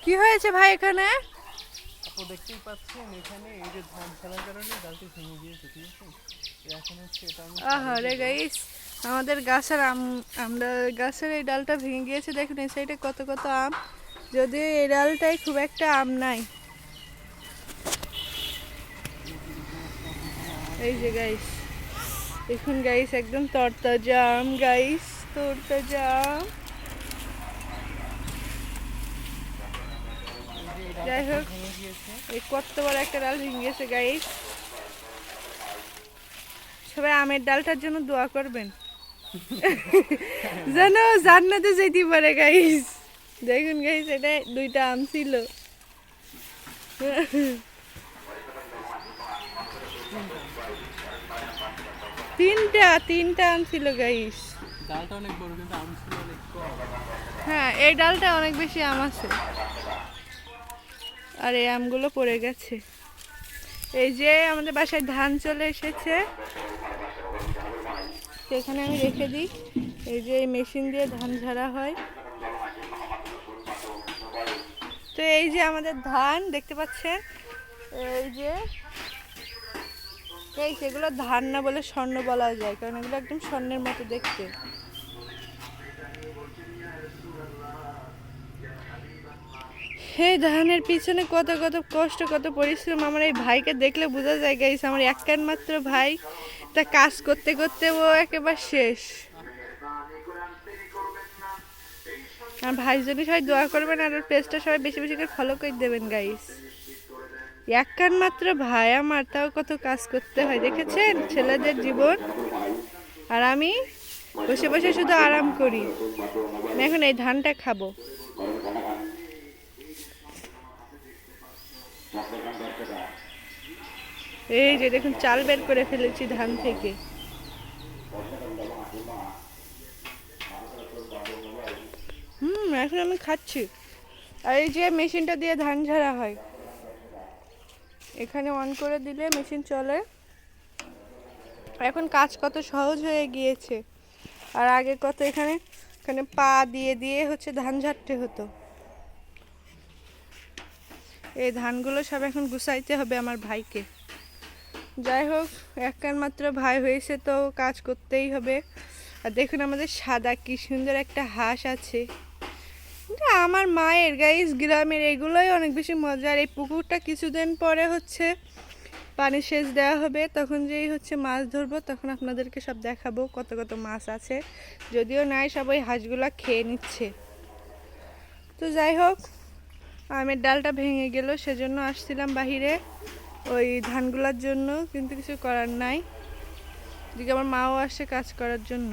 কি হয়েছে ভাই এখানে? আপু দেখতেই পাচ্ছেন এখানে এই যে ধান ফেলার কারণে ডালটি ভেঙে গিয়েছে, ঠিক আছে? তো এখন হচ্ছে এটা আমি পাড়ে আহারে দিব। গাইস, আমাদের গাছের আমরা গাছের এই ডালটা ভেঙে গিয়েছে। দেখুন এই সাইডে কত কত আম, যদিও এই ডালটাই খুব একটা আম নাই। এই যে গাইস দেখুন গাইস, একদম তরতাজা আম গাইস, তরতাজা আম। এই যে এই ডালটা যাই এখন হোক, ভেঙে গিয়েছে। এই কত বড় একটা ডাল ভেঙে গেছে গাইস। সবাই আমের ডালটার জন্য দোয়া করবেন যেন জান্নাতে যেতে পারে গাইস। দেখুন গাইস, এটা দুইটা আম ছিল। তিনটা আম ছিল গাইস। ডালটা অনেক বড় কিন্তু আম ছিল অনেক কম। হ্যাঁ, এই ডালটা অনেক বেশি আম আছে, আর এই আমগুলো পড়ে গেছে। এই যে আমাদের বাসায় ধান চলে এসেছে, সেখানে আমি রেখে দিই। এই যে এই মেশিন দিয়ে ধান ঝাড়া হয়। তো এই যে আমাদের ধান দেখতে পাচ্ছেন, এই যে এই সেগুলো ধান না বলে স্বর্ণ বলা যায়, কারণ এগুলো একদম স্বর্ণের মতো দেখতে। এই ধানের পিছনে কত কত কষ্ট, কত পরিশ্রম। আমার এই ভাইকে দেখলে বোঝা যায় গাইস, আমার একটার মাত্র ভাই, তা কাজ করতে করতে ও একেবারে শেষ। আর ভাইয়ের জন্য সবাই দোয়া করবেন, আর ওর পেজটা সবাই বেশি বেশি করে ফলো করে দেবেন গাইস। একটার মাত্র ভাই আমার, তাও কত কাজ করতে হয় দেখেছেন, ছেলেদের জীবন। আর আমি বসে বসে শুধু আরাম করি। আমি এখন এই ধানটা খাবো। এই যে দেখুন, চাল বের করে ফেলেছি ধান থেকে। এখন আমি খাচ্ছি। আর এই যে মেশিনটা দিয়ে ধান ঝাড়া হয়, এখানে অন করে দিলে মেশিন চলে। এখন কাজ কত সহজ হয়ে গিয়েছে, আর আগে কত এখানে এখানে পা দিয়ে দিয়ে হচ্ছে ধান ঝাড়তে হতো। এই ধানগুলো সব এখন গুছাইতে হবে আমার ভাইকে। যাই হোক, একটার মাত্র ভাই হয়েছে তো কাজ করতেই হবে। আর দেখুন আমাদের সাদা কি সুন্দর একটা হাঁস আছে, এটা আমার মায়ের গাইস। গ্রামের এগুলোই অনেক বেশি মজার। এই পুকুরটা কিছুদিন পরে হচ্ছে পানি সেচ দেওয়া হবে, তখন যেই হচ্ছে মাছ ধরবো, তখন আপনাদেরকে সব দেখাবো কত কত মাছ আছে। যদিও নাই, সব ওই হাঁসগুলা খেয়ে নিচ্ছে। তো যাই হোক, আমের ডালটা ভেঙে গেল, সেজন্য আসছিলাম বাহিরে ওই ধানগুলার জন্য, কিন্তু কিছু করার নাই। এদিকে আমার মাও আসছে কাজ করার জন্য।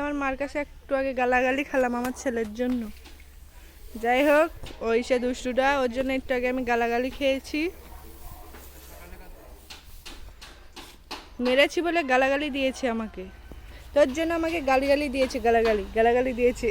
আমার মার কাছে একটু আগে গালাগালি খেলাম আমার ছেলের জন্য। যাই হোক, ওই সে দুষ্টুটা, ওর জন্য একটু আগে আমি গালাগালি খেয়েছি। মেরেছি বলে গালাগালি দিয়েছে আমাকে, তোর জন্য আমাকে গালিগালি দিয়েছে, গালাগালি গালাগালি দিয়েছে।